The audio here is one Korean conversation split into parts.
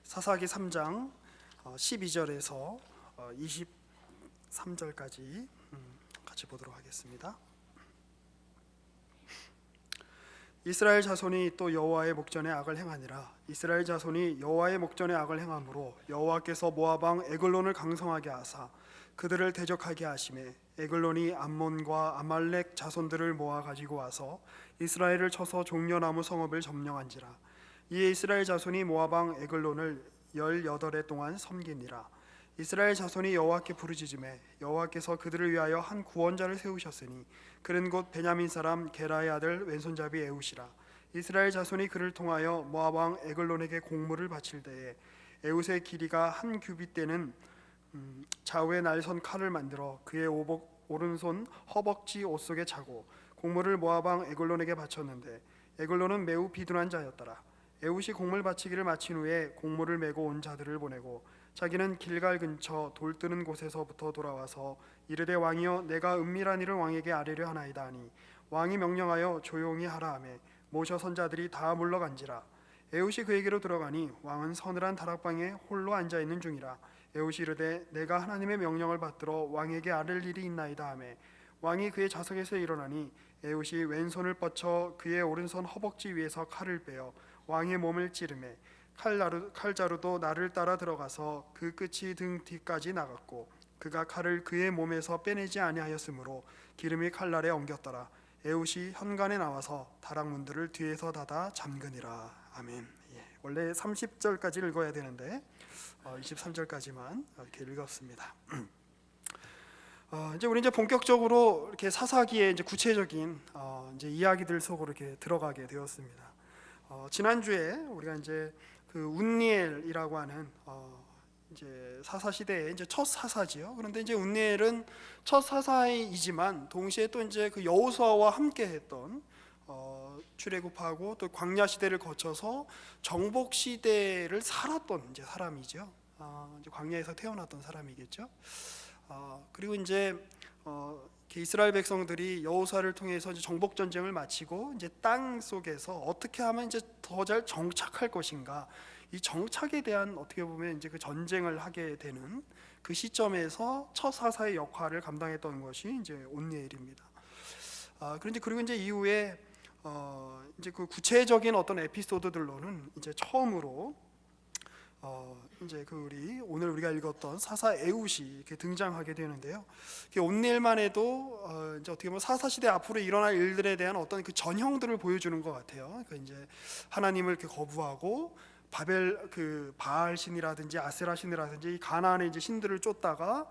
사사기 3장 12절에서 23절까지 같이 보도록 하겠습니다. 이스라엘 자손이 또 여호와의 목전에 악을 행하니라. 이스라엘 자손이 여호와의 목전에 악을 행함으로 여호와께서 모압 왕 에글론을 강성하게 하사 그들을 대적하게 하시매 에글론이 암몬과 아말렉 자손들을 모아 가지고 와서 이스라엘을 쳐서 종려나무 성읍을 점령한지라. 이에 이스라엘 자손이 모압 왕 에글론을 18해 동안 섬기니라. 이스라엘 자손이 여호와께 부르짖음에 여호와께서 그들을 위하여 한 구원자를 세우셨으니 그는 곧 베냐민 사람 게라의 아들 왼손잡이 에웃이라. 이스라엘 자손이 그를 통하여 모압 왕 에글론에게 공물을 바칠 때에 에웃의 길이가 한 규빗 되는 좌우에 날선 칼을 만들어 그의 오른손 허벅지 옷 속에 차고 공물을 모압 왕 에글론에게 바쳤는데 에글론은 매우 비둔한 자였더라. 에웃이 공물 바치기를 마친 후에 공물을 메고 온 자들을 보내고 자기는 길갈 근처 돌 뜨는 곳에서부터 돌아와서 이르되 왕이여 내가 은밀한 일을 왕에게 아뢰려 하나이다 하니 왕이 명령하여 조용히 하라 하매 모셔 선자들이 다 물러간지라. 에웃이 그에게로 들어가니 왕은 서늘한 다락방에 홀로 앉아 있는 중이라. 에웃이 이르되 내가 하나님의 명령을 받들어 왕에게 아뢰 일이 있나이다 하매 왕이 그의 좌석에서 일어나니 에웃이 왼손을 뻗쳐 그의 오른손 허벅지 위에서 칼을 빼어 왕의 몸을 찌르매 칼자루도 나를 따라 들어가서 그 끝이 등 뒤까지 나갔고 그가 칼을 그의 몸에서 빼내지 아니하였으므로 기름이 칼날에 엉겼더라. 에웃이 현관에 나와서 다락문들을 뒤에서 닫아 잠그니라. 아멘. 원래 30절까지 읽어야 되는데 23절까지만 이렇게 읽었습니다. 이제 우리 본격적으로 이렇게 사사기의 구체적인 이제 이야기들 속으로 이렇게 들어가게 되었습니다. 지난주에 우리가 이제 그 운니엘이라고 하는 이제 사사 시대의 이제 첫 사사지요. 그런데 이제 운니엘은 첫 사사이지만 동시에 또 이제 그 여호수아와 함께했던 출애굽하고 또 광야 시대를 거쳐서 정복 시대를 살았던 이제 사람이죠. 이제 광야에서 태어났던 사람이겠죠. 그리고 이제 이스라엘 백성들이 여호수아를 통해서 이제 정복 전쟁을 마치고 이제 땅 속에서 어떻게 하면 이제 더 잘 정착할 것인가, 이 정착에 대한 어떻게 보면 이제 그 전쟁을 하게 되는 그 시점에서 첫 사사의 역할을 감당했던 것이 이제 온니엘입니다. 그리고 이제 이후에 이제 그 구체적인 어떤 에피소드들로는 이제 처음으로 이제 우리 오늘 우리가 읽었던 사사 에웃이 이렇게 등장하게 되는데요. 온니엘만 해도 이제 어떻게 보면 사사 시대 앞으로 일어날 일들에 대한 어떤 그 전형들을 보여주는 것 같아요. 이제 하나님을 이렇게 거부하고 바알 신이라든지 아세라 신이라든지 이 가나안의 이제 신들을 쫓다가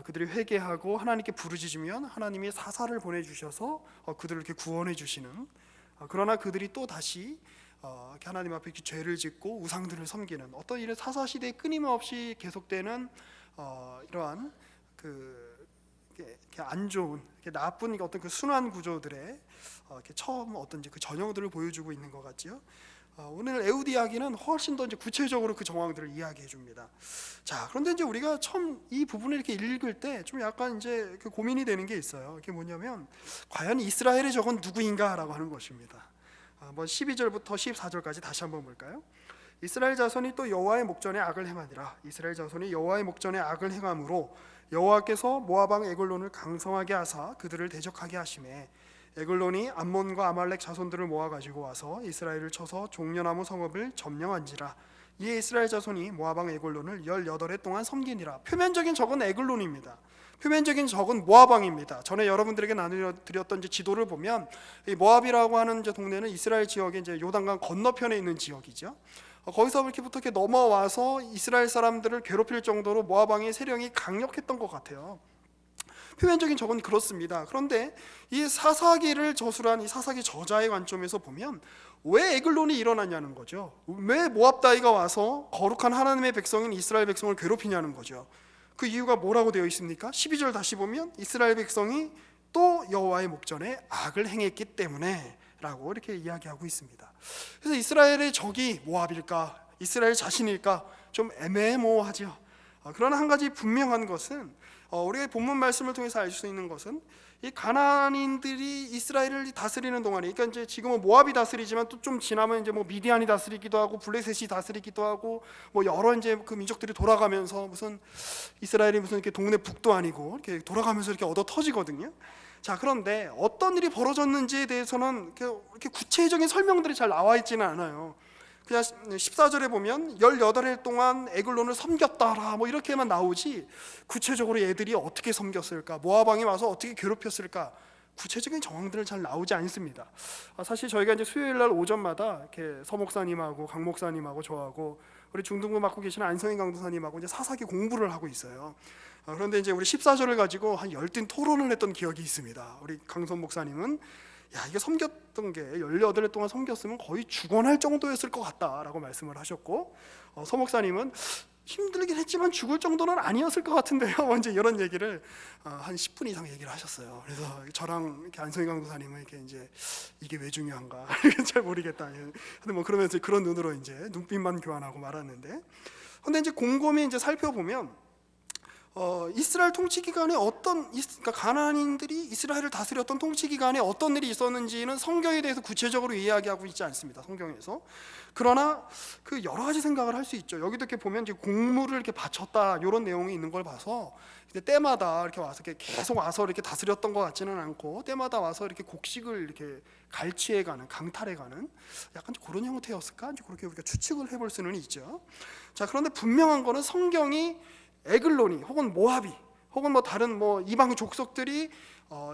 그들이 회개하고 하나님께 부르짖으면 하나님이 사사를 보내주셔서 그들을 이렇게 구원해 주시는, 그러나 그들이 또 다시 하나님 앞에 이렇게 죄를 짓고 우상들을 섬기는 어떤 이런 사사 시대에 끊임없이 계속되는 이러한 이렇게 안 좋은, 이렇게 나쁜 어떤 그 순환 구조들의 이렇게 처음 어떤 이제 그 전형들을 보여주고 있는 것 같지요. 오늘 에웃 이야기는 훨씬 더 이제 구체적으로 그 정황들을 이야기해 줍니다. 자, 그런데 이제 우리가 처음 이 부분을 이렇게 읽을 때 좀 약간 이제 그 고민이 되는 게 있어요. 그게 뭐냐면 과연 이스라엘의 적은 누구인가라고 하는 것입니다. 12절부터 14절까지 다시 한번 볼까요? 이스라엘 자손이 또 여호와의 목전에 악을 행하니라. 이스라엘 자손이 여호와의 목전에 악을 행함으로 여호와께서 모압 왕 에글론을 강성하게 하사 그들을 대적하게 하시매 에글론이 암몬과 아말렉 자손들을 모아 가지고 와서 이스라엘을 쳐서 종려나무 성읍을 점령한지라. 이에 이스라엘 자손이 모압 왕 에글론을 18해 동안 섬기니라. 표면적인 적은 에글론입니다. 표면적인 적은 모압 왕입니다. 전에 여러분들에게 나눠드렸던 이제 지도를 보면 이 모압이라고 하는 이제 동네는 이스라엘 지역의 이제 요단강 건너편에 있는 지역이죠. 거기서부터 이렇게 넘어와서 이스라엘 사람들을 괴롭힐 정도로 모압 왕의 세력이 강력했던 것 같아요. 표면적인 적은 그렇습니다. 그런데 이 사사기를 저술한 이 사사기 저자의 관점에서 보면 왜 에글론이 일어나냐는 거죠. 왜 모압 따위가 와서 거룩한 하나님의 백성인 이스라엘 백성을 괴롭히냐는 거죠. 그 이유가 뭐라고 되어 있습니까? 12절 다시 보면 이스라엘 백성이 또 여호와의 목전에 악을 행했기 때문에 라고 이렇게 이야기하고 있습니다. 그래서 이스라엘의 적이 모압일까 이스라엘 자신일까 좀 애매모호하죠. 그러나 한 가지 분명한 것은 우리가 본문 말씀을 통해서 알 수 있는 것은 이 가나안인들이 이스라엘을 다스리는 동안에, 그러니까 이제 지금은 모압이 다스리지만 또 좀 지나면 이제 뭐 미디안이 다스리기도 하고 블레셋이 다스리기도 하고 뭐 여러 이제 그 민족들이 돌아가면서 무슨 이스라엘이 무슨 이렇게 동네 북도 아니고 이렇게 돌아가면서 이렇게 얻어 터지거든요. 자, 그런데 어떤 일이 벌어졌는지에 대해서는 이렇게 구체적인 설명들이 잘 나와 있지는 않아요. 그냥 14절에 보면 18해 동안 에글론을 섬겼다라 뭐 이렇게만 나오지, 구체적으로 얘들이 어떻게 섬겼을까, 모압 왕이 와서 어떻게 괴롭혔을까, 구체적인 정황들은 잘 나오지 않습니다. 사실 저희가 이제 수요일 날 오전마다 이렇게 서 목사님하고 강 목사님하고 저하고 우리 중등부 맡고 계시는 안성희 강도사님하고 이제 사사기 공부를 하고 있어요. 그런데 이제 우리 14절을 가지고 한 열띤 토론을 했던 기억이 있습니다. 우리 강선 목사님은 이게 섬겼던 게 18해 동안 섬겼으면 거의 죽어날 정도였을 것 같다라고 말씀을 하셨고, 서 목사님은 힘들긴 했지만 죽을 정도는 아니었을 것 같은데요. 이제 이런 얘기를 한 10분 이상 얘기를 하셨어요. 그래서 저랑 이렇게 안성희 강도사님은 이렇게 이제 이게 왜 중요한가 잘 모르겠다. 근데 뭐 그러면서 그런 눈으로 이제 눈빛만 교환하고 말았는데, 근데 이제 곰곰이 이제 살펴보면 이스라엘 통치 기간에 그러니까 가나안인들이 이스라엘을 다스렸던 통치 기간에 어떤 일이 있었는지는 성경에 대해서 구체적으로 이야기하고 있지 않습니다. 성경에서. 그러나 그 여러 가지 생각을 할 수 있죠. 여기도 이렇게 보면 이제 곡물을 이렇게 바쳤다 이런 내용이 있는 걸 봐서 이제 때마다 이렇게 와서 이렇게 계속 와서 이렇게 다스렸던 것 같지는 않고, 때마다 와서 이렇게 곡식을 이렇게 갈취해가는, 강탈해가는 약간 그런 형태였을까? 이제 그렇게 우리가 추측을 해볼 수는 있죠. 자, 그런데 분명한 거는 성경이 에글론이 혹은 모압이 혹은 뭐 다른 뭐 이방 족속들이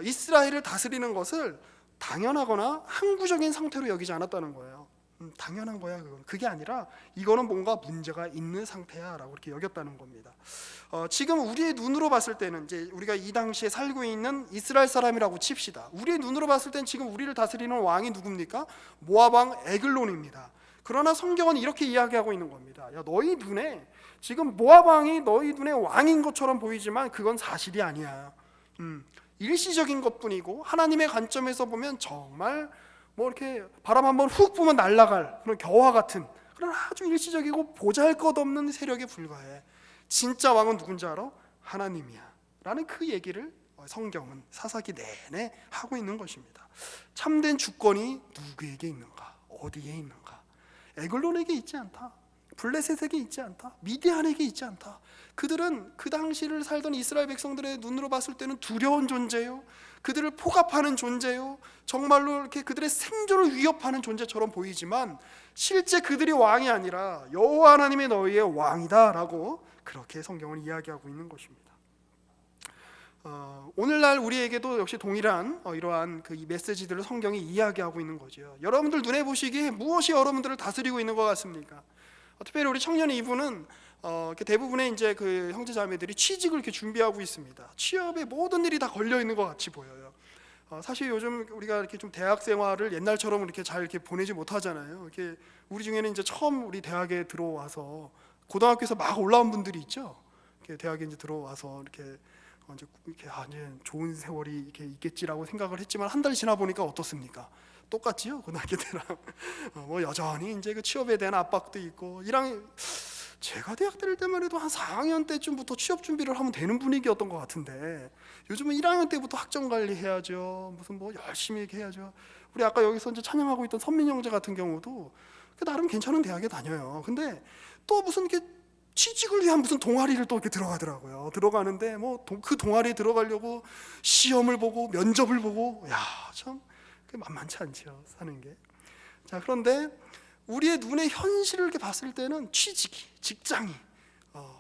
이스라엘을 다스리는 것을 당연하거나 항구적인 상태로 여기지 않았다는 거예요. 당연한 거야 그건. 그게 아니라 이거는 뭔가 문제가 있는 상태야라고 이렇게 여겼다는 겁니다. 지금 우리의 눈으로 봤을 때는 이제 우리가 이 당시에 살고 있는 이스라엘 사람이라고 칩시다. 우리의 눈으로 봤을 때는 지금 우리를 다스리는 왕이 누굽니까? 모압 왕 에글론입니다. 그러나 성경은 이렇게 이야기하고 있는 겁니다. 야, 너희 눈에 지금 모압 왕이 너희 눈에 왕인 것처럼 보이지만 그건 사실이 아니야. 일시적인 것뿐이고 하나님의 관점에서 보면 정말 뭐 이렇게 바람 한번 훅 부면 날아갈 그런 겨와 같은 그런 아주 일시적이고 보잘것없는 세력에 불과해. 진짜 왕은 누군지 알아? 하나님이야 라는 그 얘기를 성경은 사사기 내내 하고 있는 것입니다. 참된 주권이 누구에게 있는가? 어디에 있는가? 에글론에게 있지 않다. 블레셋에게 있지 않다. 미디안에게 있지 않다. 그들은 그 당시를 살던 이스라엘 백성들의 눈으로 봤을 때는 두려운 존재요, 그들을 포갑하는 존재요, 정말로 이렇게 그들의 생존을 위협하는 존재처럼 보이지만 실제 그들이 왕이 아니라 여호와 하나님의 너희의 왕이다라고 그렇게 성경은 이야기하고 있는 것입니다. 오늘날 우리에게도 역시 동일한 이러한 그 이 메시지들을 성경이 이야기하고 있는 거죠. 여러분들 눈에 보시기에 무엇이 여러분들을 다스리고 있는 것 같습니까? 특별히 우리 청년 이분은 대부분의 이제 그 형제자매들이 취직을 이렇게 준비하고 있습니다. 취업에 모든 일이 다 걸려 있는 것 같이 보여요. 사실 요즘 우리가 이렇게 좀 대학 생활을 옛날처럼 이렇게 잘 이렇게 보내지 못하잖아요. 이렇게 우리 중에는 이제 처음 우리 대학에 들어와서 고등학교에서 막 올라온 분들이 있죠. 이렇게 대학에 이제 들어와서 이렇게 이제 좋은 세월이 이렇게 있겠지라고 생각을 했지만 한 달 지나 보니까 어떻습니까? 똑같지요. 고등학교 때랑 뭐 여전히 이제 그 취업에 대한 압박도 있고, 제가 대학 다닐 때만 해도 한 4학년 때쯤부터 취업 준비를 하면 되는 분위기였던 것 같은데 요즘은 1학년 때부터 학점 관리해야죠. 무슨 뭐 열심히 이렇게 해야죠. 우리 아까 여기서 이제 찬양하고 있던 선민 형제 같은 경우도 나름 괜찮은 대학에 다녀요. 근데 또 무슨 이렇게 취직을 위한 무슨 동아리를 또 이렇게 들어가더라고요. 들어가는데 뭐 그 동아리에 들어가려고 시험을 보고 면접을 보고, 참 만만치 않죠, 사는 게. 자, 그런데 우리의 눈에 현실을 이렇게 봤을 때는 취직이, 직장이,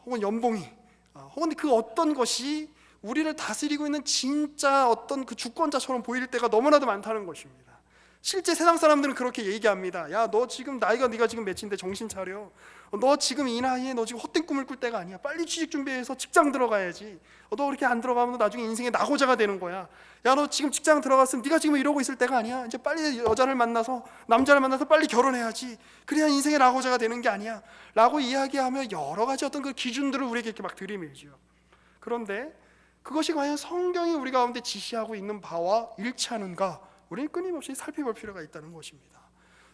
혹은 연봉이, 혹은 그 어떤 것이 우리를 다스리고 있는 진짜 어떤 그 주권자처럼 보일 때가 너무나도 많다는 것입니다. 실제 세상 사람들은 그렇게 얘기합니다. 야, 너 지금 나이가 네가 지금 몇인데 정신 차려. 너 지금 이 나이에 너 지금 헛된 꿈을 꿀 때가 아니야. 빨리 취직 준비해서 직장 들어가야지. 너 그렇게 안 들어가면 너 나중에 인생의 낙오자가 되는 거야. 야, 너 지금 직장 들어갔으면 네가 지금 이러고 있을 때가 아니야. 이제 빨리 여자를 만나서, 남자를 만나서 빨리 결혼해야지. 그래야 인생의 낙오자가 되는 게 아니야 라고 이야기하며 여러 가지 어떤 그 기준들을 우리에게 이렇게 막 들이밀죠. 그런데 그것이 과연 성경이 우리 가운데 지시하고 있는 바와 일치하는가, 우리는 끊임없이 살펴볼 필요가 있다는 것입니다.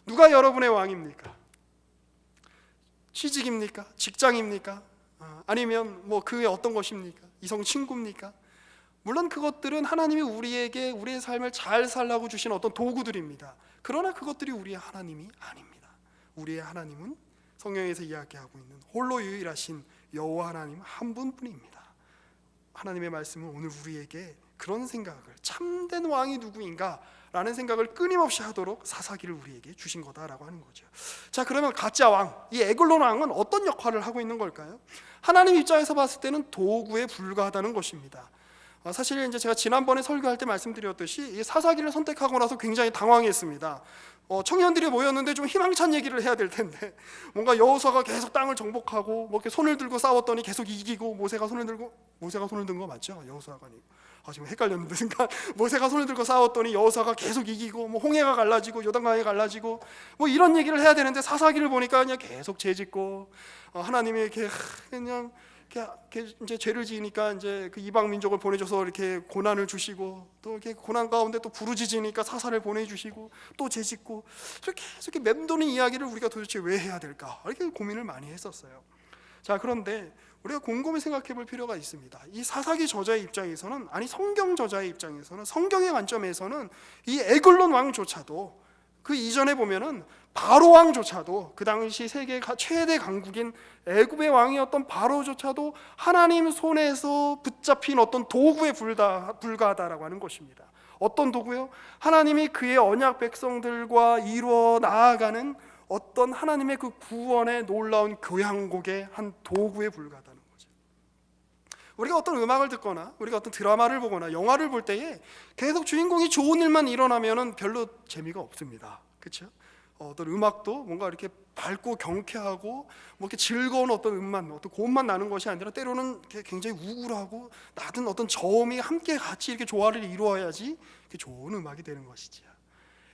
누가 여러분의 왕입니까? 취직입니까? 직장입니까? 아니면 뭐 그의 어떤 것입니까? 이성 친구입니까? 물론 그것들은 하나님이 우리에게 우리의 삶을 잘 살라고 주신 어떤 도구들입니다. 그러나 그것들이 우리의 하나님이 아닙니다. 우리의 하나님은 성경에서 이야기하고 있는 홀로 유일하신 여호와 하나님 한 분뿐입니다. 하나님의 말씀은 오늘 우리에게 그런 생각을, 참된 왕이 누구인가 라는 생각을 끊임없이 하도록 사사기를 우리에게 주신 거다라고 하는 거죠. 자, 그러면 가짜 왕, 이 에글론 왕은 어떤 역할을 하고 있는 걸까요? 하나님 입장에서 봤을 때는 도구에 불과하다는 것입니다. 사실 이제 제가 지난번에 설교할 때 말씀드렸듯이 이 사사기를 선택하고 나서 굉장히 당황했습니다. 청년들이 모였는데 좀 희망찬 얘기를 해야 될 텐데 뭔가 여호수아가 계속 땅을 정복하고 뭐 이렇게 손을 들고 싸웠더니 계속 이기고, 모세가 손을 든 거 맞죠? 여호수아가 아니고, 지금 헷갈렸는데 순간 모세가 손을 들고 싸웠더니 여호수아가 계속 이기고, 뭐 홍해가 갈라지고 요단강이 갈라지고 뭐 이런 얘기를 해야 되는데 사사기를 보니까 그냥 계속 죄짓고, 하나님이 이렇게 그냥 이제 죄를 지으니까 이제 그 이방 민족을 보내줘서 이렇게 고난을 주시고, 또 이렇게 고난 가운데 또 부르짖으니까 사사를 보내주시고, 또 죄짓고, 계속 이렇게 맴도는 이야기를 우리가 도대체 왜 해야 될까, 이렇게 고민을 많이 했었어요. 자, 그런데 우리가 곰곰이 생각해 볼 필요가 있습니다. 이 사사기 저자의 입장에서는, 아니 성경 저자의 입장에서는, 성경의 관점에서는 이 에글론 왕조차도, 그 이전에 보면은 바로 왕조차도, 그 당시 세계 최대 강국인 애굽의 왕이었던 바로조차도 하나님 손에서 붙잡힌 어떤 도구에 불과하다라고 하는 것입니다. 어떤 도구요? 하나님이 그의 언약 백성들과 이루어 나아가는 어떤 하나님의 그 구원의 놀라운 교향곡의 한 도구에 불과하다는 거죠. 우리가 어떤 음악을 듣거나 우리가 어떤 드라마를 보거나 영화를 볼 때에 계속 주인공이 좋은 일만 일어나면은 별로 재미가 없습니다. 그렇죠? 어떤 음악도 뭔가 이렇게 밝고 경쾌하고 뭐 이렇게 즐거운 어떤 음만, 어떤 고음만 나는 것이 아니라 때로는 굉장히 우울하고 낮은 어떤 저음이 함께 같이 이렇게 조화를 이루어야지 좋은 음악이 되는 것이지요.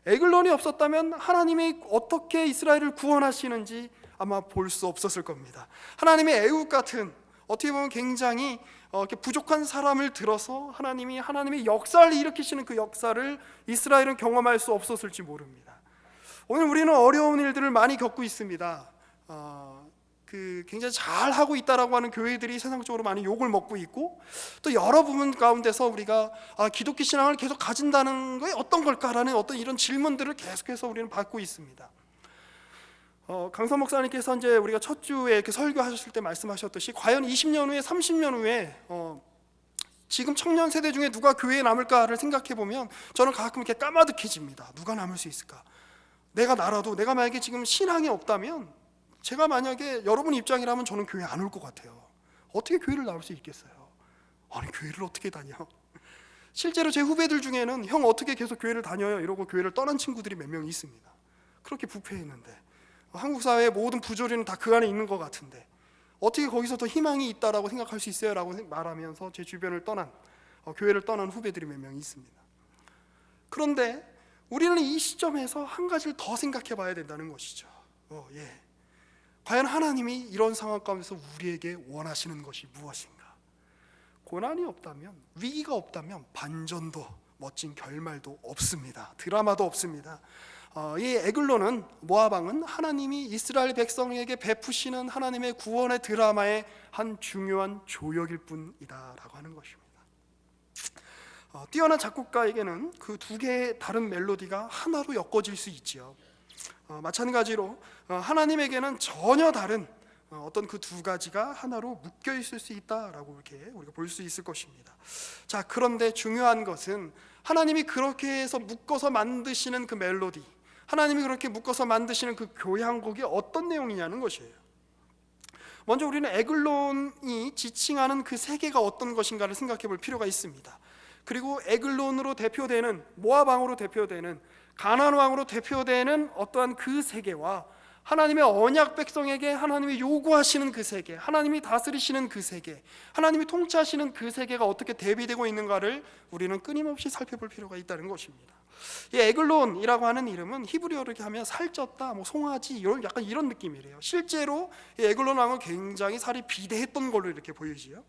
에글론이 없었다면 하나님이 어떻게 이스라엘을 구원하시는지 아마 볼 수 없었을 겁니다. 하나님의 애굽 같은, 어떻게 보면 굉장히 이렇게 부족한 사람을 들어서 하나님의 역사를 일으키시는 그 역사를 이스라엘은 경험할 수 없었을지 모릅니다. 오늘 우리는 어려운 일들을 많이 겪고 있습니다. 굉장히 잘하고 있다라고 하는 교회들이 세상적으로 많이 욕을 먹고 있고, 또 여러 부분 가운데서 우리가 기독교 신앙을 계속 가진다는 게 어떤 걸까라는 어떤 이런 질문들을 계속해서 우리는 받고 있습니다. 강선 목사님께서 이제 우리가 첫 주에 이렇게 설교하셨을 때 말씀하셨듯이, 과연 20년 후에 30년 후에 지금 청년 세대 중에 누가 교회에 남을까를 생각해 보면 저는 가끔 이렇게 까마득해집니다. 누가 남을 수 있을까? 내가 만약에 지금 신앙이 없다면, 제가 만약에 여러분 입장이라면 저는 교회 안 올 것 같아요. 어떻게 교회를 나올 수 있겠어요? 아니, 교회를 어떻게 다녀? 실제로 제 후배들 중에는 형 어떻게 계속 교회를 다녀요? 이러고 교회를 떠난 친구들이 몇 명 있습니다. 그렇게 부패했는데, 한국 사회의 모든 부조리는 다 그 안에 있는 것 같은데 어떻게 거기서 더 희망이 있다라고 생각할 수 있어요? 라고 말하면서 제 주변을 떠난, 교회를 떠난 후배들이 몇 명 있습니다. 그런데 우리는 이 시점에서 한 가지를 더 생각해 봐야 된다는 것이죠. 과연 하나님이 이런 상황 가운데서 우리에게 원하시는 것이 무엇인가? 고난이 없다면, 위기가 없다면 반전도 멋진 결말도 없습니다. 드라마도 없습니다. 이 에글론은, 모압 왕은 하나님이 이스라엘 백성에게 베푸시는 하나님의 구원의 드라마의 한 중요한 조역일 뿐이다라고 하는 것입니다. 뛰어난 작곡가에게는 그 두 개의 다른 멜로디가 하나로 엮어질 수 있지요. 마찬가지로 하나님에게는 전혀 다른 어떤 그 두 가지가 하나로 묶여 있을 수 있다라고 이렇게 우리가 볼 수 있을 것입니다. 자, 그런데 중요한 것은 하나님이 그렇게 해서 묶어서 만드시는 그 멜로디, 하나님이 그렇게 묶어서 만드시는 그 교향곡이 어떤 내용이냐는 것이에요. 먼저 우리는 에글론이 지칭하는 그 세계가 어떤 것인가를 생각해 볼 필요가 있습니다. 그리고 에글론으로 대표되는, 모압 왕으로 대표되는, 가나안 왕으로 대표되는 어떠한 그 세계와 하나님의 언약 백성에게 하나님이 요구하시는 그 세계, 하나님이 다스리시는 그 세계, 하나님이 통치하시는 그 세계가 어떻게 대비되고 있는가를 우리는 끊임없이 살펴볼 필요가 있다는 것입니다. 이 에글론이라고 하는 이름은 히브리어로 이렇게 하면 살쪘다, 송아지, 약간 이런 느낌이래요. 실제로 이 에글론 왕은 굉장히 살이 비대했던 걸로 이렇게 보이지요.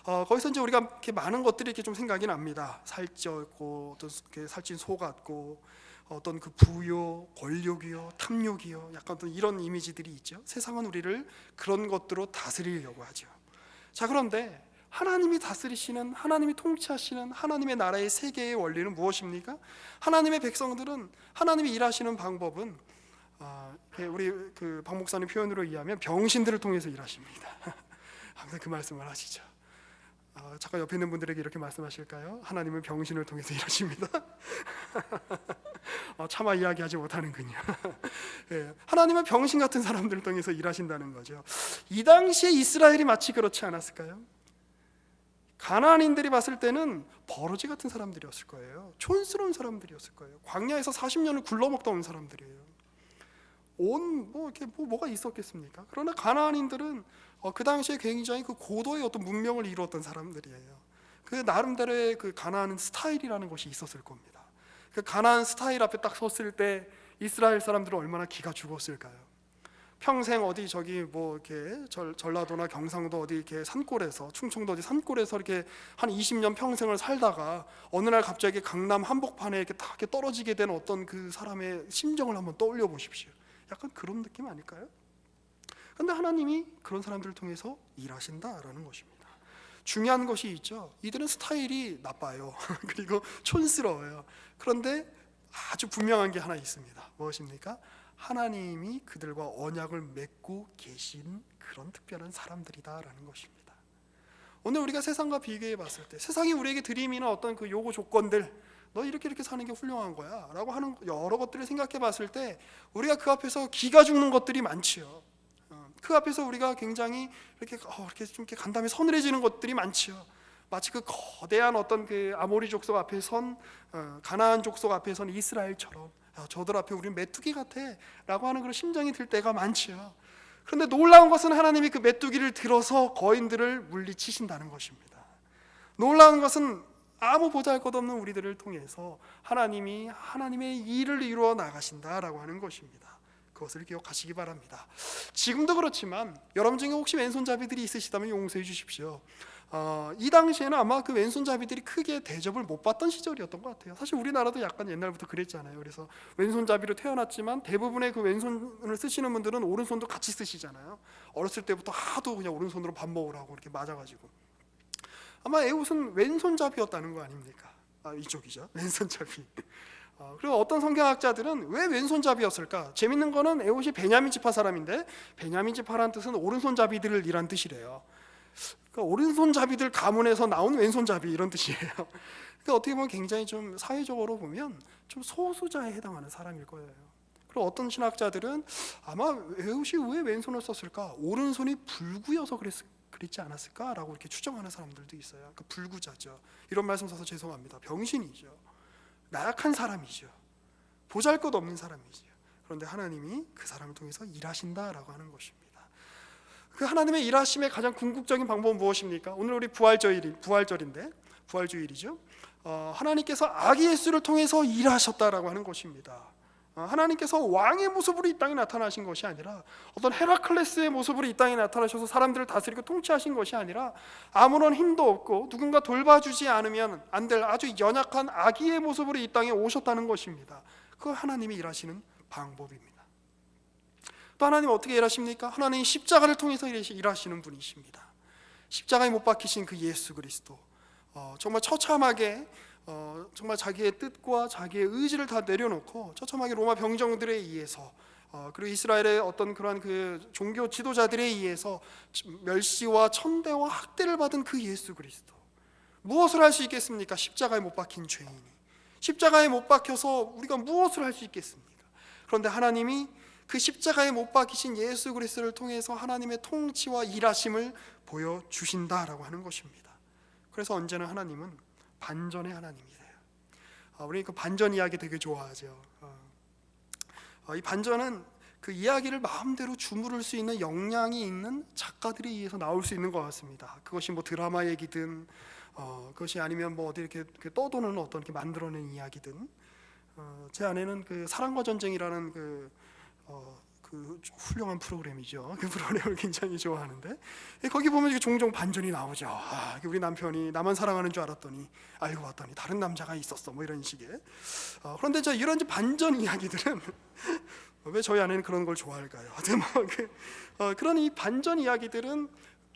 거기서 이제 우리가 이렇게 많은 것들이 이렇게 좀 생각이 납니다. 살쪘고, 또 살찐 소 같고, 어떤 그 부요, 권력이요, 탐욕이요, 약간 어떤 이런 이미지들이 있죠. 세상은 우리를 그런 것들로 다스리려고 하죠. 자, 그런데 하나님이 다스리시는, 하나님이 통치하시는 하나님의 나라의 세계의 원리는 무엇입니까? 하나님의 백성들은, 하나님이 일하시는 방법은 우리 그 박 목사님 표현으로 의하면 병신들을 통해서 일하십니다. 항상 그 말씀을 하시죠. 잠깐 옆에 있는 분들에게 이렇게 말씀하실까요? 하나님은 병신을 통해서 일하십니다. 차마 이야기하지 못하는군요. 예, 하나님은 병신 같은 사람들을 통해서 일하신다는 거죠. 이 당시에 이스라엘이 마치 그렇지 않았을까요? 가나안인들이 봤을 때는 버러지 같은 사람들이었을 거예요. 촌스러운 사람들이었을 거예요. 광야에서 40년을 굴러먹다 온 사람들이에요. 뭐가 있었겠습니까? 그러나 가나안인들은 그 당시에 굉장히 그 고도의 어떤 문명을 이루었던 사람들이에요. 그 나름대로의 그 가나안 스타일이라는 것이 있었을 겁니다. 그 가나안 스타일 앞에 딱 섰을 때 이스라엘 사람들은 얼마나 기가 죽었을까요? 평생 어디 저기 뭐 이렇게 전라도나 경상도 어디 이렇게 산골에서, 충청도 어디 산골에서 이렇게 한 20년 평생을 살다가 어느 날 갑자기 강남 한복판에 이렇게 딱 이렇게 떨어지게 된 어떤 그 사람의 심정을 한번 떠올려 보십시오. 약간 그런 느낌 아닐까요? 그런데 하나님이 그런 사람들을 통해서 일하신다라는 것입니다. 중요한 것이 있죠. 이들은 스타일이 나빠요. 그리고 촌스러워요. 그런데 아주 분명한 게 하나 있습니다. 무엇입니까? 하나님이 그들과 언약을 맺고 계신 그런 특별한 사람들이다라는 것입니다. 오늘 우리가 세상과 비교해 봤을 때 세상이 우리에게 들이미는 어떤 그 요구 조건들, 너 이렇게 사는 게 훌륭한 거야 라고 하는 여러 것들을 생각해 봤을 때 우리가 그 앞에서 기가 죽는 것들이 많지요. 그 앞에서 우리가 굉장히 이렇게 좀 이렇게 간담이 서늘해지는 것들이 많지요. 마치 그 거대한 어떤 그 아모리 족속 앞에 선 가나안 족속 앞에 선 이스라엘처럼 저들 앞에 우리는 메뚜기 같아 라고 하는 그런 심정이 들 때가 많지요. 그런데 놀라운 것은 하나님이 그 메뚜기를 들어서 거인들을 물리치신다는 것입니다. 놀라운 것은 아무 보잘것없는 우리들을 통해서 하나님이 하나님의 일을 이루어 나가신다라고 하는 것입니다. 그것을 기억하시기 바랍니다. 지금도 그렇지만 여러분 중에 혹시 왼손잡이들이 있으시다면 용서해 주십시오. 이 당시에는 아마 그 왼손잡이들이 크게 대접을 못 받던 시절이었던 것 같아요. 사실 우리나라도 약간 옛날부터 그랬잖아요. 그래서 왼손잡이로 태어났지만 대부분의 그 왼손을 쓰시는 분들은 오른손도 같이 쓰시잖아요. 어렸을 때부터 하도 그냥 오른손으로 밥 먹으라고 이렇게 맞아가지고 아마 에훗은 왼손잡이였다는 거 아닙니까? 이쪽이죠. 왼손잡이. 그리고 어떤 성경학자들은 왜 왼손잡이였을까? 재밌는 거는 에훗이 베냐민 지파 사람인데 베냐민 지파라는 뜻은 오른손잡이들을 이란 뜻이래요. 그러니까 오른손잡이들 가문에서 나온 왼손잡이 이런 뜻이에요. 그러니까 어떻게 보면 굉장히 좀 사회적으로 보면 좀 소수자에 해당하는 사람일 거예요. 그리고 어떤 신학자들은 아마 에훗이 왜 왼손을 썼을까? 오른손이 불구여서 그랬지 않았을까라고 이렇게 추정하는 사람들도 있어요. 그 불구자죠. 이런 말씀 써서 죄송합니다. 병신이죠. 나약한 사람이죠. 보잘것없는 사람이죠. 그런데 하나님이 그 사람을 통해서 일하신다라고 하는 것입니다. 그 하나님의 일하심의 가장 궁극적인 방법은 무엇입니까? 오늘 우리 부활절인데 부활주일이죠. 하나님께서 아기 예수를 통해서 일하셨다라고 하는 것입니다. 하나님께서 왕의 모습으로 이 땅에 나타나신 것이 아니라 어떤 헤라클레스의 모습으로 이 땅에 나타나셔서 사람들을 다스리고 통치하신 것이 아니라 아무런 힘도 없고 누군가 돌봐주지 않으면 안 될 아주 연약한 아기의 모습으로 이 땅에 오셨다는 것입니다. 그 하나님이 일하시는 방법입니다. 또 하나님 어떻게 일하십니까? 하나님이 십자가를 통해서 일하시는 분이십니다. 십자가에 못 박히신 그 예수 그리스도, 정말 처참하게 정말 자기의 뜻과 자기의 의지를 다 내려놓고 처참하게 로마 병정들에 의해서 그리고 이스라엘의 어떤 그러한 그 종교 지도자들에 의해서 멸시와 천대와 학대를 받은 그 예수 그리스도, 무엇을 할 수 있겠습니까? 십자가에 못 박힌 죄인이 십자가에 못 박혀서 우리가 무엇을 할 수 있겠습니까? 그런데 하나님이 그 십자가에 못 박히신 예수 그리스도를 통해서 하나님의 통치와 일하심을 보여주신다라고 하는 것입니다. 그래서 언제나 하나님은 반전의 하나님이래요. 우리 그 반전 이야기 되게 좋아하죠. 이 반전은 그 이야기를 마음대로 주무를 수 있는 역량이 있는 작가들에 의해서 나올 수 있는 것 같습니다. 그것이 뭐 드라마 얘기든 그것이 아니면 뭐 어디 이렇게 떠도는 어떤 이렇게 만들어낸 이야기든 제 안에는 그 사랑과 전쟁이라는 그 그 훌륭한 프로그램이죠. 그 프로그램을 굉장히 좋아하는데 거기 보면 종종 반전이 나오죠. 우리 남편이 나만 사랑하는 줄 알았더니 알고 봤더니 다른 남자가 있었어, 뭐 이런 식의. 그런데 이런 반전 이야기들은 왜 저희 아내는 그런 걸 좋아할까요? 그런 이 반전 이야기들은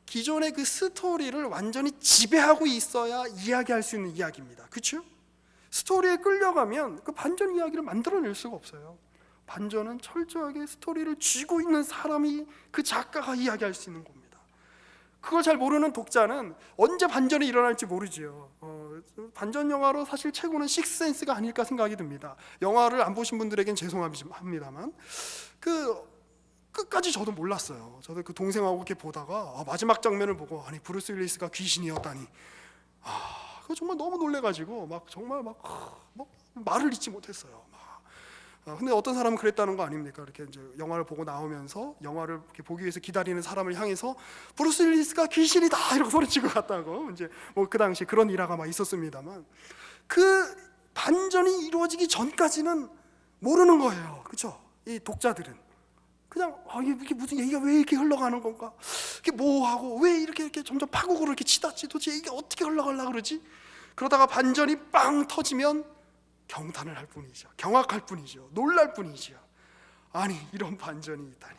기존의 그 스토리를 완전히 지배하고 있어야 이야기할 수 있는 이야기입니다. 그렇죠? 스토리에 끌려가면 그 반전 이야기를 만들어낼 수가 없어요. 반전은 철저하게 스토리를 쥐고 있는 사람이, 그 작가가 이야기할 수 있는 겁니다. 그걸 잘 모르는 독자는 언제 반전이 일어날지 모르지요. 반전 영화로 사실 최고는 식스센스가 아닐까 생각이 듭니다. 영화를 안 보신 분들에겐 죄송합니다만 끝까지 저도 몰랐어요. 저도 그 동생하고 이렇게 보다가 마지막 장면을 보고 아니 브루스 윌리스가 귀신이었다니, 그거 정말 너무 놀래가지고 정말 말을 잇지 못했어요. 근데 어떤 사람은 그랬다는 거 아닙니까? 이렇게 이제 영화를 보고 나오면서 영화를 이렇게 보기 위해서 기다리는 사람을 향해서 브루스 윌리스가 귀신이다 이러고 소리치고 갔다고, 이제 그 당시 그런 일화가 있었습니다만, 그 반전이 이루어지기 전까지는 모르는 거예요. 그렇죠? 이 독자들은 그냥 이게 무슨 얘기가 왜 이렇게 흘러가는 건가? 이게 뭐하고 왜 이렇게 점점 파국으로 이렇게 치닫지? 도대체 이게 어떻게 흘러가려고 그러지? 그러다가 반전이 빵 터지면 경탄을 할 뿐이죠. 경악할 뿐이죠. 놀랄 뿐이죠. 아니, 이런 반전이 있다니.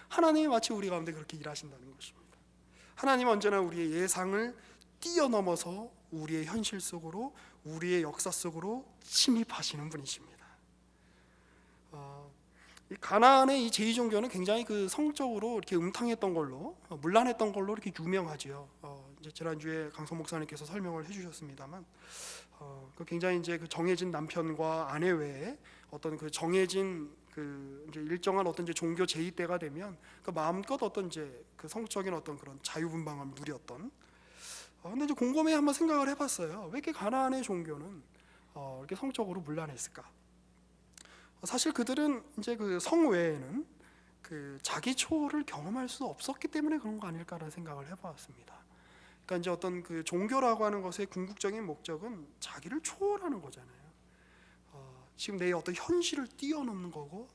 하나님이 마치 우리 가운데 그렇게 일하신다는 것입니다. 하나님은 언제나 우리의 예상을 뛰어넘어서 우리의 현실 속으로, 우리의 역사 속으로 침입하시는 분이십니다. 이 가나안의 이 제2종교는 굉장히 그 성적으로 이렇게 음탕했던 걸로, 문란했던 걸로 이렇게 유명하지요. 이제 지난주에 강성 목사님께서 설명을 해주셨습니다만, 그 굉장히 이제 그 정해진 남편과 아내 외에 어떤 그 정해진 그 이제 일정한 어떤 이제 종교 제의 때가 되면 그 마음껏 어떤 이제 그 성적인 어떤 그런 자유분방함을 누렸던. 근데 이제 곰곰이 한번 생각을 해봤어요. 왜 이렇게 가나안의 종교는 이렇게 성적으로 문란했을까? 사실 그들은 이제 그 성 외에는 그 자기 초월을 경험할 수 없었기 때문에 그런 거 아닐까라는 생각을 해봤습니다. 그러니까 이제 어떤 그 종교라고 하는 것의 궁극적인 목적은 자기를 초월하는 거잖아요. 지금 내 어떤 현실을 뛰어넘는 거고,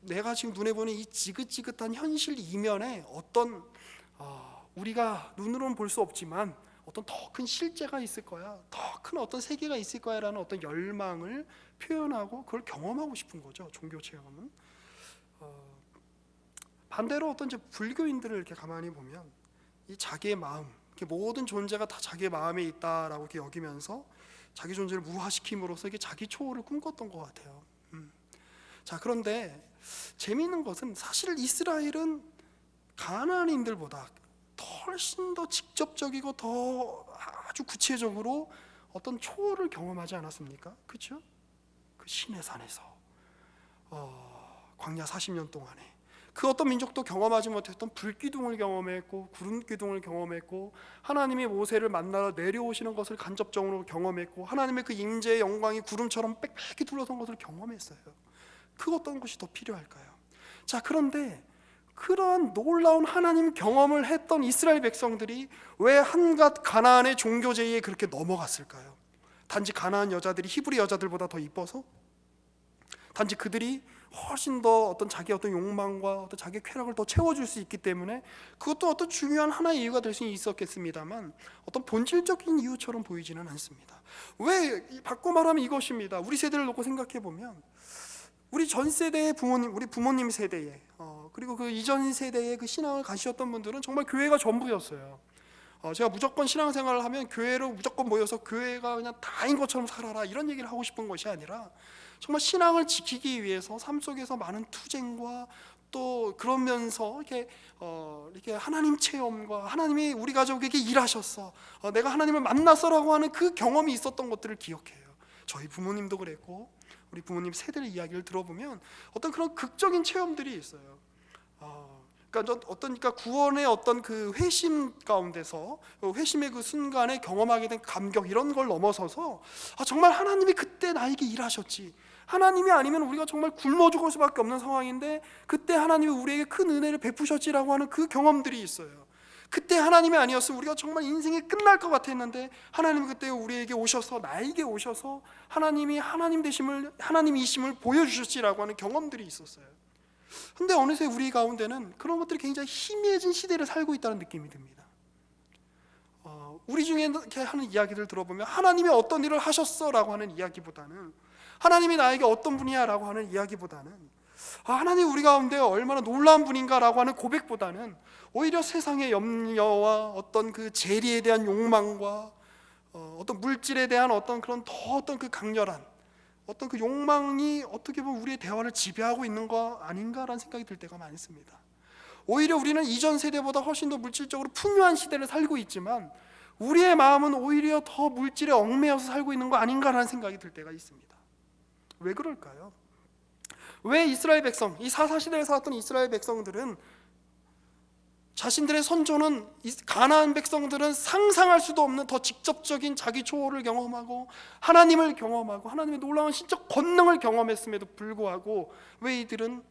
내가 지금 눈에 보는 이 지긋지긋한 현실 이면에 어떤 우리가 눈으로는 볼 수 없지만 어떤 더 큰 실제가 있을 거야, 더 큰 어떤 세계가 있을 거야라는 어떤 열망을 표현하고 그걸 경험하고 싶은 거죠. 종교 체험은. 반대로 어떤 이제 불교인들을 이렇게 가만히 보면 이 자기의 마음, 모든 존재가 다 자기의 마음에 있다라고 이렇게 여기면서 자기 존재를 무화시킴으로써 이게 자기 초월을 꿈꿨던 것 같아요. 자, 그런데 재미있는 것은 사실 이스라엘은 가나안인들보다 훨씬 더 직접적이고 더 아주 구체적으로 어떤 초월을 경험하지 않았습니까? 그렇죠? 그 시내산에서 광야 40년 동안에 그 어떤 민족도 경험하지 못했던 불기둥을 경험했고 구름기둥을 경험했고, 하나님이 모세를 만나러 내려오시는 것을 간접적으로 경험했고, 하나님의 그 임재의 영광이 구름처럼 빽빽히 둘러선 것을 경험했어요. 그 어떤 것이 더 필요할까요? 자, 그런데 그러한 놀라운 하나님 경험을 했던 이스라엘 백성들이 왜 한갓 가나안의 종교제의에 그렇게 넘어갔을까요? 단지 가나안 여자들이 히브리 여자들보다 더 이뻐서? 단지 그들이 훨씬 더 어떤 자기 어떤 욕망과 어떤 자기 쾌락을 더 채워줄 수 있기 때문에, 그것도 어떤 중요한 하나의 이유가 될 수 있었겠습니다만 어떤 본질적인 이유처럼 보이지는 않습니다. 왜? 바꿔 말하면 이것입니다. 우리 세대를 놓고 생각해 보면 우리 전 세대의 부모님, 우리 부모님 세대에 그리고 그 이전 세대에 그 신앙을 가지셨던 분들은 정말 교회가 전부였어요. 제가 무조건 신앙생활을 하면 교회로 무조건 모여서 교회가 그냥 다인 것처럼 살아라 이런 얘기를 하고 싶은 것이 아니라, 정말 신앙을 지키기 위해서 삶 속에서 많은 투쟁과 또 그러면서 이렇게 하나님 체험과 하나님이 우리 가족에게 일하셨어, 내가 하나님을 만났어라고 하는 그 경험이 있었던 것들을 기억해요. 저희 부모님도 그랬고 우리 부모님 세대의 이야기를 들어보면 어떤 그런 극적인 체험들이 있어요. 그러니까 구원의 어떤 그 회심 가운데서 회심의 그 순간에 경험하게 된 감격, 이런 걸 넘어서서 정말 하나님이 그때 나에게 일하셨지, 하나님이 아니면 우리가 정말 굶어 죽을 수밖에 없는 상황인데 그때 하나님이 우리에게 큰 은혜를 베푸셨지라고 하는 그 경험들이 있어요. 그때 하나님이 아니었으면 우리가 정말 인생이 끝날 것 같았는데 하나님이 그때 우리에게 오셔서, 나에게 오셔서 하나님이 하나님이심을 보여주셨지라고 하는 경험들이 있었어요. 근데 어느새 우리 가운데는 그런 것들이 굉장히 희미해진 시대를 살고 있다는 느낌이 듭니다. 우리 중에 이렇게 하는 이야기들 들어보면 하나님이 어떤 일을 하셨어라고 하는 이야기보다는, 하나님이 나에게 어떤 분이야라고 하는 이야기보다는, 하나님 우리 가운데 얼마나 놀라운 분인가라고 하는 고백보다는 오히려 세상의 염려와 어떤 그 재리에 대한 욕망과 어떤 물질에 대한 어떤 그런 어떤 그 강렬한 어떤 그 욕망이 어떻게 보면 우리의 대화를 지배하고 있는 거 아닌가라는 생각이 들 때가 많습니다. 오히려 우리는 이전 세대보다 훨씬 더 물질적으로 풍요한 시대를 살고 있지만 우리의 마음은 오히려 더 물질에 얽매여서 살고 있는 거 아닌가라는 생각이 들 때가 있습니다. 왜 그럴까요? 왜 이스라엘 백성, 이 사사시대에 살았던 이스라엘 백성들은, 자신들의 선조는, 가나안 백성들은 상상할 수도 없는 더 직접적인 자기 초월을 경험하고 하나님을 경험하고 하나님의 놀라운 신적 권능을 경험했음에도 불구하고 왜 이들은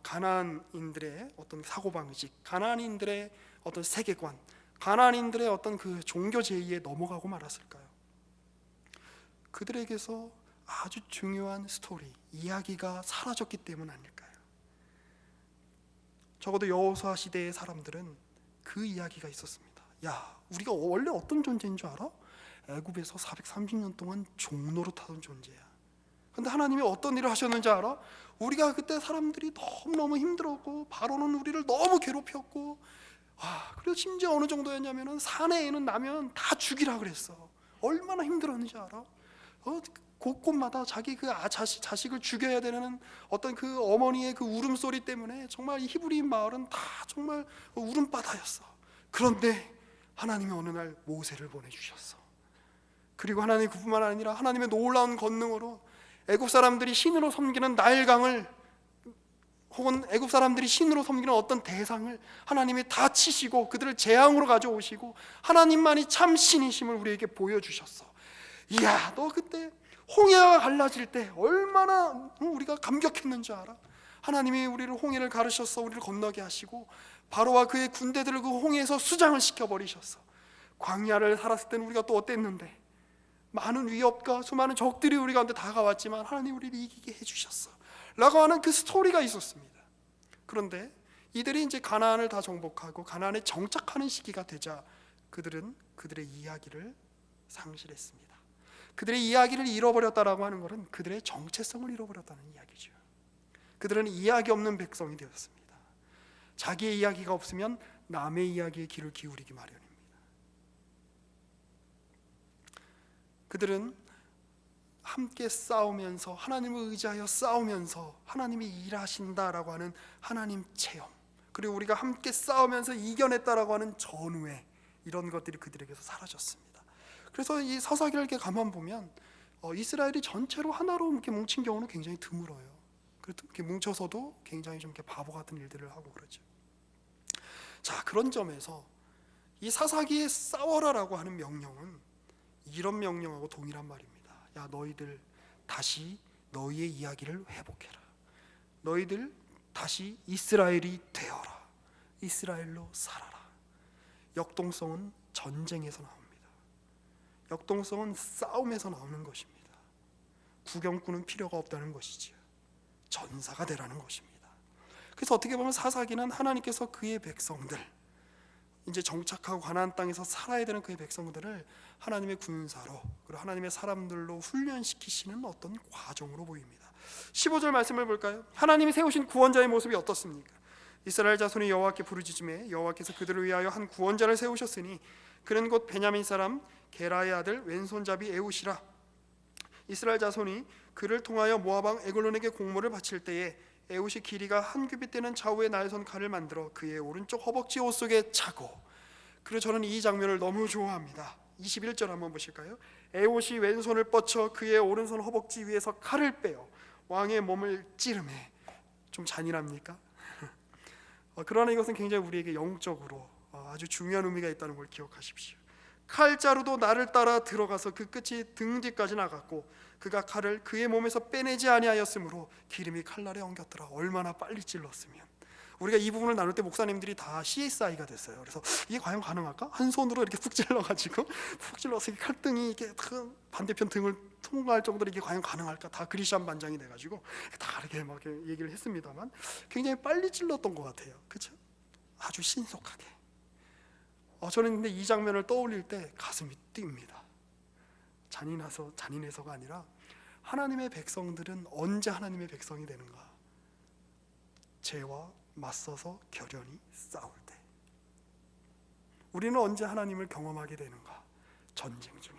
가나안인들의 어떤 사고방식, 가나안인들의 어떤 세계관, 가나안인들의 어떤 그 종교 제의에 넘어가고 말았을까요? 그들에게서 아주 중요한 스토리, 이야기가 사라졌기 때문 아닐까요? 적어도 여호수아 시대의 사람들은 그 이야기가 있었습니다. 야, 우리가 원래 어떤 존재인 줄 알아? 애굽에서 430년 동안 종노릇하던 존재야. 근데 하나님이 어떤 일을 하셨는지 알아? 우리가 그때 사람들이 너무너무 힘들었고 바로는 우리를 너무 괴롭혔고, 그리고 심지어 어느 정도였냐면은 사내에는 나면 다 죽이라 그랬어. 얼마나 힘들었는지 알아? 곳곳마다 자기 그 자식을 죽여야 되는 어떤 그 어머니의 그 울음소리 때문에 정말 이 히브리 마을은 다 정말 울음바다였어. 그런데 하나님이 어느 날 모세를 보내주셨어. 그리고 하나님 그뿐만 아니라 하나님의 놀라운 권능으로 애굽 사람들이 신으로 섬기는 나일강을, 혹은 애굽 사람들이 신으로 섬기는 어떤 대상을 하나님이 다 치시고 그들을 재앙으로 가져오시고 하나님만이 참 신이심을 우리에게 보여주셨어. 이야, 너 그때 홍해가 갈라질 때 얼마나 우리가 감격했는지 알아? 하나님이 우리를 홍해를 가르셔서 우리를 건너게 하시고 바로와 그의 군대들을 그 홍해에서 수장을 시켜버리셨어. 광야를 살았을 때는 우리가 또 어땠는데, 많은 위협과 수많은 적들이 우리 가운데 다가왔지만 하나님 우리를 이기게 해주셨어 라고 하는 그 스토리가 있었습니다. 그런데 이들이 이제 가나안을 다 정복하고 가나안에 정착하는 시기가 되자 그들은 그들의 이야기를 상실했습니다. 그들의 이야기를 잃어버렸다라고 하는 것은 그들의 정체성을 잃어버렸다는 이야기죠. 그들은 이야기 없는 백성이 되었습니다. 자기의 이야기가 없으면 남의 이야기에 귀를 기울이기 마련입니다. 그들은 함께 싸우면서, 하나님을 의지하여 싸우면서 하나님이 일하신다라고 하는 하나님 체험, 그리고 우리가 함께 싸우면서 이겨냈다라고 하는 전우회, 이런 것들이 그들에게서 사라졌습니다. 그래서 이 사사기를 이렇게 가만 보면 이스라엘이 전체로 하나로 이렇게 뭉친 경우는 굉장히 드물어요. 이렇게 뭉쳐서도 굉장히 좀 이렇게 바보 같은 일들을 하고 그러죠. 자, 그런 점에서 이 사사기에 싸워라라고 하는 명령은 이런 명령하고 동일한 말입니다. 야, 너희들 다시 너희의 이야기를 회복해라. 너희들 다시 이스라엘이 되어라. 이스라엘로 살아라. 역동성은 전쟁에서 나옵니다. 역동성은 싸움에서 나오는 것입니다. 구경꾼은 필요가 없다는 것이지요. 전사가 되라는 것입니다. 그래서 어떻게 보면 사사기는 하나님께서 그의 백성들, 이제 정착하고 가나안 땅에서 살아야 되는 그의 백성들을 하나님의 군사로, 그리고 하나님의 사람들로 훈련시키시는 어떤 과정으로 보입니다. 15절 말씀을 볼까요? 하나님이 세우신 구원자의 모습이 어떻습니까? 이스라엘 자손이 여호와께 부르짖음에 여호와께서 그들을 위하여 한 구원자를 세우셨으니 그는 곧 베냐민 사람 게라의 아들 왼손잡이 에훗이라. 이스라엘 자손이 그를 통하여 모압 왕 에글론에게 공모를 바칠 때에 에훗이 길이가 한 규빗 되는 좌우의 날선 칼을 만들어 그의 오른쪽 허벅지 옷 속에 차고. 그리고 저는 이 장면을 너무 좋아합니다. 21절 한번 보실까요? 에훗이 왼손을 뻗쳐 그의 오른손 허벅지 위에서 칼을 빼어 왕의 몸을 찌르매. 좀 잔인합니까? 그러나 이것은 굉장히 우리에게 영적으로 아주 중요한 의미가 있다는 걸 기억하십시오. 칼자루도 나를 따라 들어가서 그 끝이 등 뒤까지 나갔고 그가 칼을 그의 몸에서 빼내지 아니하였으므로 기름이 칼날에 엉겼더라. 얼마나 빨리 찔렀으면. 우리가 이 부분을 나눌 때 목사님들이 다 CSI가 됐어요. 그래서 이게 과연 가능할까? 한 손으로 이렇게 푹 찔러가지고 푹 찔러서 칼등이 이렇게 반대편 등을 통과할 정도로 이게 과연 가능할까? 다 그리시안 반장이 돼가지고 다 이렇게 막 얘기를 했습니다만 굉장히 빨리 찔렀던 것 같아요. 그렇죠? 아주 신속하게. 저는 근데 이 장면을 떠올릴 때 가슴이 뜁니다. 잔인해서가 아니라 하나님의 백성들은 언제 하나님의 백성이 되는가? 죄와 맞서서 결연히 싸울 때. 우리는 언제 하나님을 경험하게 되는가? 전쟁 중에.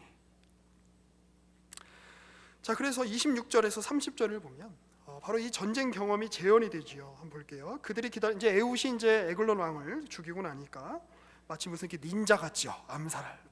자, 그래서 26절에서 30절을 보면 바로 이 전쟁 경험이 재현이 되지요. 한번 볼게요. 그들이 이제 에훗이 이제 에글론 왕을 죽이고 나니까 마치 무슨 이렇게 닌자 같지요.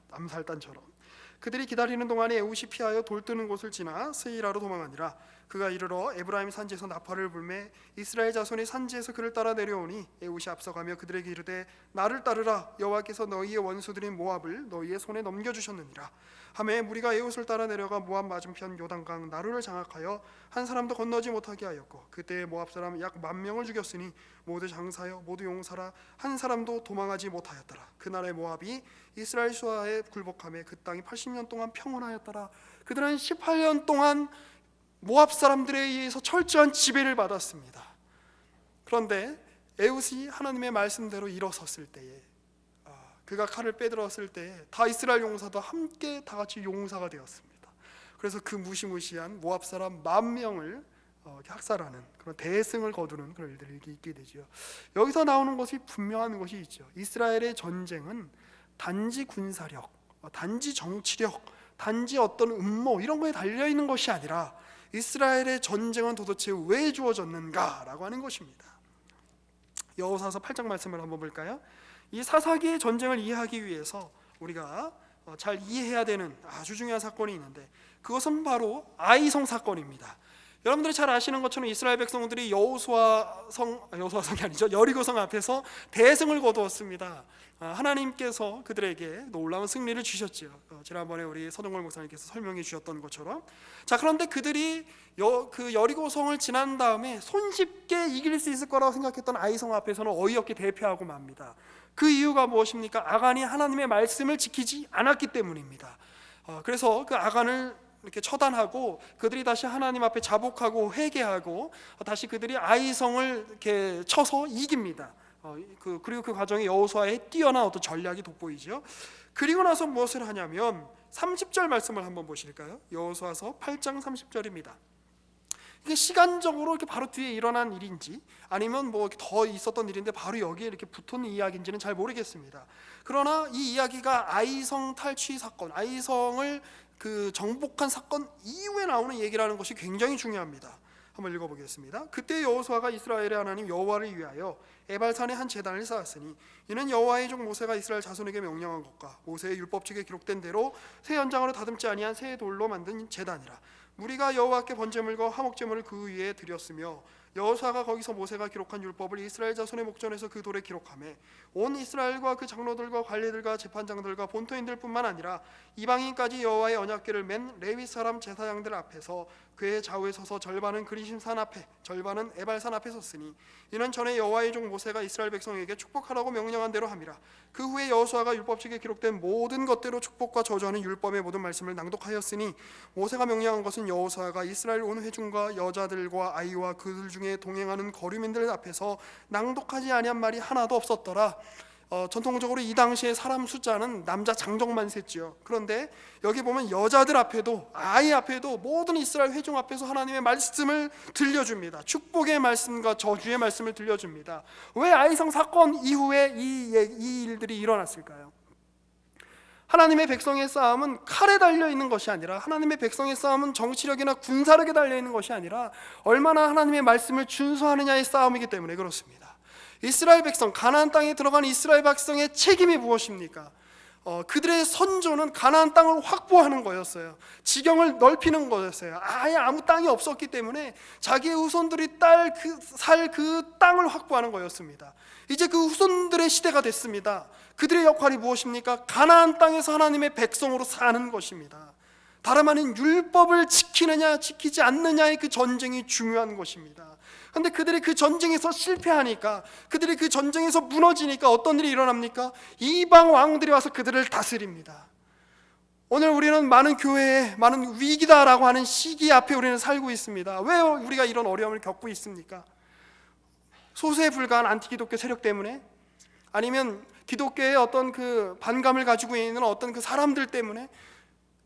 암살단처럼. 그들이 기다리는 동안에 에훗이 피하여 돌 뜨는 곳을 지나 스이라로 도망하니라. 그가 이르러 에브라임 산지에서 나팔을 불매 이스라엘 자손이 산지에서 그를 따라 내려오니 에훗이 앞서가며 그들에게 이르되 나를 따르라. 여호와께서 너희의 원수들인 모압을 너희의 손에 넘겨주셨느니라. 하매 무리가 에훗을 따라 내려가 모압 맞은편 요단강 나루를 장악하여 한 사람도 건너지 못하게 하였고 그때 모압 사람 약 10,000명을 죽였으니 모두 장사여 모두 용사라 한 사람도 도망하지 못하였더라. 그날의 모압이 이스라엘 수하에 굴복하며 그 땅이 80년 동안 평온하였더라. 그들은 18년 동안 모압 사람들에 의해서 철저한 지배를 받았습니다. 그런데 에훗이 하나님의 말씀대로 일어섰을 때에 그가 칼을 빼들었을 때에 다 이스라엘 용사도 함께 다 같이 용사가 되었습니다. 그래서 그 무시무시한 모압 사람 10,000명을 학살하는 그런 대승을 거두는 그런 일들이 있게 되죠. 여기서 나오는 것이 분명한 것이 있죠. 이스라엘의 전쟁은 단지 군사력, 단지 정치력, 단지 어떤 음모 이런 거에 달려 있는 것이 아니라 이스라엘의 전쟁은 도대체 왜 주어졌는가라고 하는 것입니다. 여호수아서 8장 말씀을 한번 볼까요? 이 사사기의 전쟁을 이해하기 위해서 우리가 잘 이해해야 되는 아주 중요한 사건이 있는데 그것은 바로 아이성 사건입니다. 여러분들이 잘 아시는 것처럼 이스라엘 백성들이 여호수아성이 아니죠, 여리고성 앞에서 대승을 거두었습니다. 하나님께서 그들에게 놀라운 승리를 주셨죠. 지난번에 우리 서동걸 목사님께서 설명해 주셨던 것처럼. 자, 그런데 그들이 그 여리고성을 지난 다음에 손쉽게 이길 수 있을 거라고 생각했던 아이성 앞에서는 어이없게 대패하고 맙니다. 그 이유가 무엇입니까? 아간이 하나님의 말씀을 지키지 않았기 때문입니다. 그래서 그 아간을 이렇게 처단하고 그들이 다시 하나님 앞에 자복하고 회개하고 다시 그들이 아이성을 이렇게 쳐서 이깁니다. 그리고 그 과정에 여호수아의 뛰어난 어떤 전략이 돋보이죠. 그리고 나서 무엇을 하냐면 30절 말씀을 한번 보실까요? 여호수아서 8장 30절입니다. 이게 시간적으로 이렇게 바로 뒤에 일어난 일인지 아니면 뭐 더 있었던 일인데 바로 여기에 이렇게 붙은 이야기인지는 잘 모르겠습니다. 그러나 이 이야기가 아이성 탈취 사건, 아이성을 그 정복한 사건 이후에 나오는 얘기라는 것이 굉장히 중요합니다. 한번 읽어보겠습니다. 그때 여호수아가 이스라엘의 하나님 여호와를 위하여 에발산에 한 제단을 쌓았으니 이는 여호와의 종 모세가 이스라엘 자손에게 명령한 것과 모세의 율법책에 기록된 대로 새 연장으로 다듬지 아니한 새 돌로 만든 제단이라. 무리가 여호와께 번제물과 화목제물을 그 위에 드렸으며 여호수아가 거기서 모세가 기록한 율법을 이스라엘 자손의 목전에서 그 돌에 기록하매 온 이스라엘과 그 장로들과 관리들과 재판장들과 본토인들뿐만 아니라 이방인까지 여호와의 언약궤를 맨 레위 사람 제사장들 앞에서 그의 좌우에 서서 절반은 그리심산 앞에 절반은 에발산 앞에 섰으니 이는 전에 여호와의 종 모세가 이스라엘 백성에게 축복하라고 명령한 대로 함이라. 그 후에 여호수아가 율법책에 기록된 모든 것대로 축복과 저주하는 율법의 모든 말씀을 낭독하였으니 모세가 명령한 것은 여호수아가 이스라엘 온 회중과 여자들과 아이와 그들 중에 동행하는 거류민들 앞에서 낭독하지 아니한 말이 하나도 없었더라. 전통적으로 이 당시에 사람 숫자는 남자 장정만 셌지요. 그런데 여기 보면 여자들 앞에도 아이 앞에도 모든 이스라엘 회중 앞에서 하나님의 말씀을 들려줍니다. 축복의 말씀과 저주의 말씀을 들려줍니다. 왜 아이성 사건 이후에 이 일들이 일어났을까요? 하나님의 백성의 싸움은 칼에 달려있는 것이 아니라 하나님의 백성의 싸움은 정치력이나 군사력에 달려있는 것이 아니라 얼마나 하나님의 말씀을 준수하느냐의 싸움이기 때문에 그렇습니다. 이스라엘 백성, 가나안 땅에 들어간 이스라엘 백성의 책임이 무엇입니까? 그들의 선조는 가나안 땅을 확보하는 거였어요. 지경을 넓히는 거였어요. 아예 아무 땅이 없었기 때문에 자기의 후손들이 살 그 땅을 확보하는 거였습니다. 이제 그 후손들의 시대가 됐습니다. 그들의 역할이 무엇입니까? 가나안 땅에서 하나님의 백성으로 사는 것입니다. 다름 아닌 율법을 지키느냐 지키지 않느냐의 그 전쟁이 중요한 것입니다. 그런데 그들이 그 전쟁에서 실패하니까, 그들이 그 전쟁에서 무너지니까 어떤 일이 일어납니까? 이방 왕들이 와서 그들을 다스립니다. 오늘 우리는 많은 교회에 많은 위기다라고 하는 시기 앞에 우리는 살고 있습니다. 왜 우리가 이런 어려움을 겪고 있습니까? 소수에 불과한 안티기독교 세력 때문에? 아니면 기독교의 어떤 그 반감을 가지고 있는 어떤 그 사람들 때문에?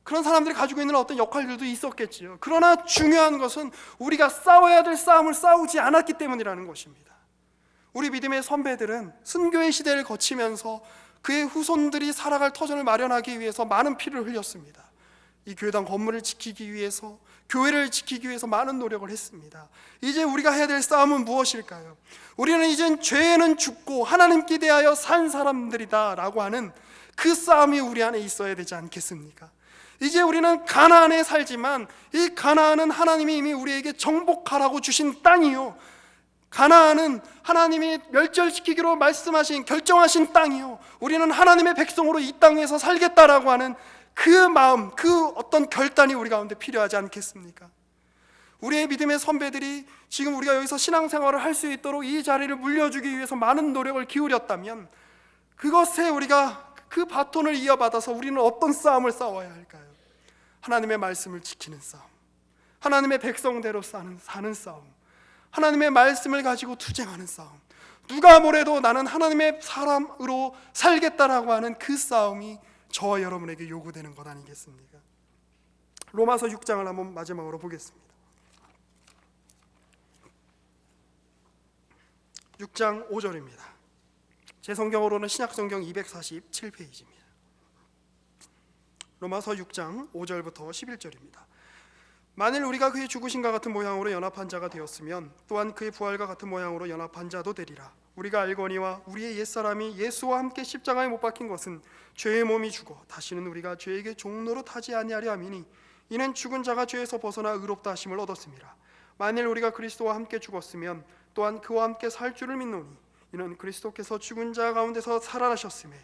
그런 사람들이 가지고 있는 어떤 역할들도 있었겠지요. 그러나 중요한 것은 우리가 싸워야 될 싸움을 싸우지 않았기 때문이라는 것입니다. 우리 믿음의 선배들은 순교의 시대를 거치면서 그의 후손들이 살아갈 터전을 마련하기 위해서 많은 피를 흘렸습니다. 이 교회당 건물을 지키기 위해서, 교회를 지키기 위해서 많은 노력을 했습니다. 이제 우리가 해야 될 싸움은 무엇일까요? 우리는 이젠 죄에는 죽고 하나님께 대하여 산 사람들이다 라고 하는 그 싸움이 우리 안에 있어야 되지 않겠습니까? 이제 우리는 가나안에 살지만 이 가나안은 하나님이 이미 우리에게 정복하라고 주신 땅이요, 가나안은 하나님이 멸절시키기로 말씀하신, 결정하신 땅이요, 우리는 하나님의 백성으로 이 땅에서 살겠다라고 하는 그 마음, 그 어떤 결단이 우리 가운데 필요하지 않겠습니까? 우리의 믿음의 선배들이 지금 우리가 여기서 신앙생활을 할 수 있도록 이 자리를 물려주기 위해서 많은 노력을 기울였다면, 그것에 우리가 그 바톤을 이어받아서 우리는 어떤 싸움을 싸워야 할까요? 하나님의 말씀을 지키는 싸움, 하나님의 백성대로 사는 싸움, 하나님의 말씀을 가지고 투쟁하는 싸움, 누가 뭐래도 나는 하나님의 사람으로 살겠다라고 하는 그 싸움이 저와 여러분에게 요구되는 것 아니겠습니까? 로마서 6장을 한번 마지막으로 보겠습니다. 6장 5절입니다. 제 성경으로는 신약성경 247페이지입니다. 로마서 6장 5절부터 11절입니다. 만일 우리가 그의 죽으심과 같은 모양으로 연합한 자가 되었으면 또한 그의 부활과 같은 모양으로 연합한 자도 되리라. 우리가 알거니와 우리의 옛사람이 예수와 함께 십자가에 못 박힌 것은 죄의 몸이 죽어 다시는 우리가 죄에게 종로로 타지 아니하려 함이니, 이는 죽은 자가 죄에서 벗어나 의롭다 하심을 얻었습니다. 만일 우리가 그리스도와 함께 죽었으면 또한 그와 함께 살 줄을 믿노니, 이는 그리스도께서 죽은 자 가운데서 살아나셨음에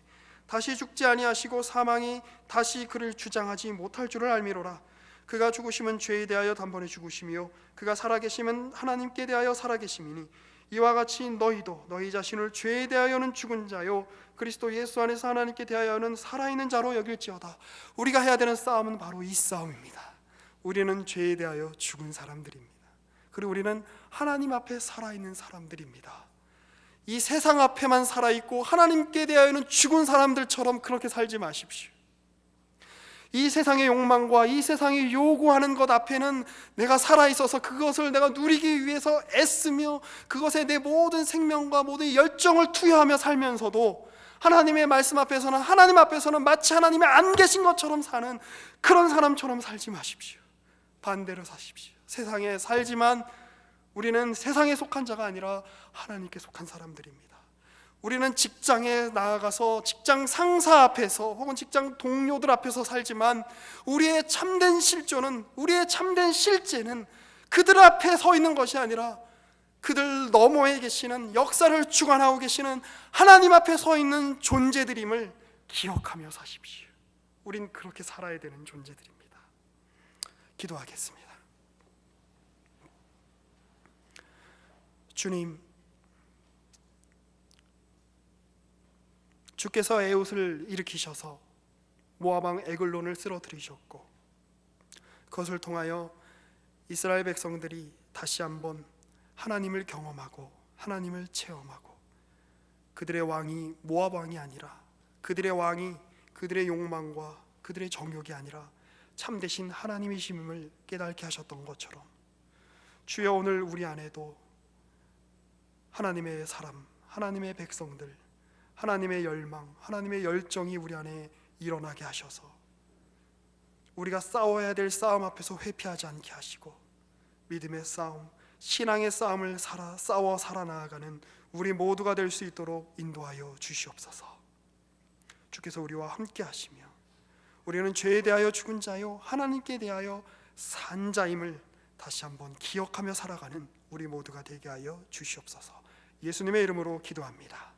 다시 죽지 아니하시고 사망이 다시 그를 주장하지 못할 줄을 알미로라. 그가 죽으심은 죄에 대하여 단번에 죽으심이요 그가 살아계심은 하나님께 대하여 살아계심이니, 이와 같이 너희도 너희 자신을 죄에 대하여는 죽은 자요 그리스도 예수 안에서 하나님께 대하여는 살아있는 자로 여길지어다. 우리가 해야 되는 싸움은 바로 이 싸움입니다. 우리는 죄에 대하여 죽은 사람들입니다. 그리고 우리는 하나님 앞에 살아있는 사람들입니다. 이 세상 앞에만 살아있고 하나님께 대하여는 죽은 사람들처럼 그렇게 살지 마십시오. 이 세상의 욕망과 이 세상이 요구하는 것 앞에는 내가 살아있어서 그것을 내가 누리기 위해서 애쓰며 그것에 내 모든 생명과 모든 열정을 투여하며 살면서도 하나님의 말씀 앞에서는, 하나님 앞에서는 마치 하나님이 안 계신 것처럼 사는 그런 사람처럼 살지 마십시오. 반대로 사십시오. 세상에 살지만 우리는 세상에 속한 자가 아니라 하나님께 속한 사람들입니다. 우리는 직장에 나아가서 직장 상사 앞에서 혹은 직장 동료들 앞에서 살지만 우리의 참된 실존은, 우리의 참된 실제는 그들 앞에 서 있는 것이 아니라 그들 너머에 계시는, 역사를 주관하고 계시는 하나님 앞에 서 있는 존재들임을 기억하며 사십시오. 우린 그렇게 살아야 되는 존재들입니다. 기도하겠습니다. 주님, 주께서 에웃을 일으키셔서 모압 왕 에글론을 쓰러뜨리셨고, 그것을 통하여 이스라엘 백성들이 다시 한번 하나님을 경험하고 하나님을 체험하고, 그들의 왕이 모압 왕이 아니라, 그들의 왕이 그들의 욕망과 그들의 정욕이 아니라 참되신 하나님이심을 깨닫게 하셨던 것처럼, 주여 오늘 우리 안에도 하나님의 사람, 하나님의 백성들, 하나님의 열망, 하나님의 열정이 우리 안에 일어나게 하셔서 우리가 싸워야 될 싸움 앞에서 회피하지 않게 하시고, 믿음의 싸움, 신앙의 싸움을 싸워 살아나가는 우리 모두가 될 수 있도록 인도하여 주시옵소서. 주께서 우리와 함께 하시며 우리는 죄에 대하여 죽은 자요 하나님께 대하여 산 자임을 다시 한번 기억하며 살아가는 우리 모두가 되게 하여 주시옵소서. 예수님의 이름으로 기도합니다.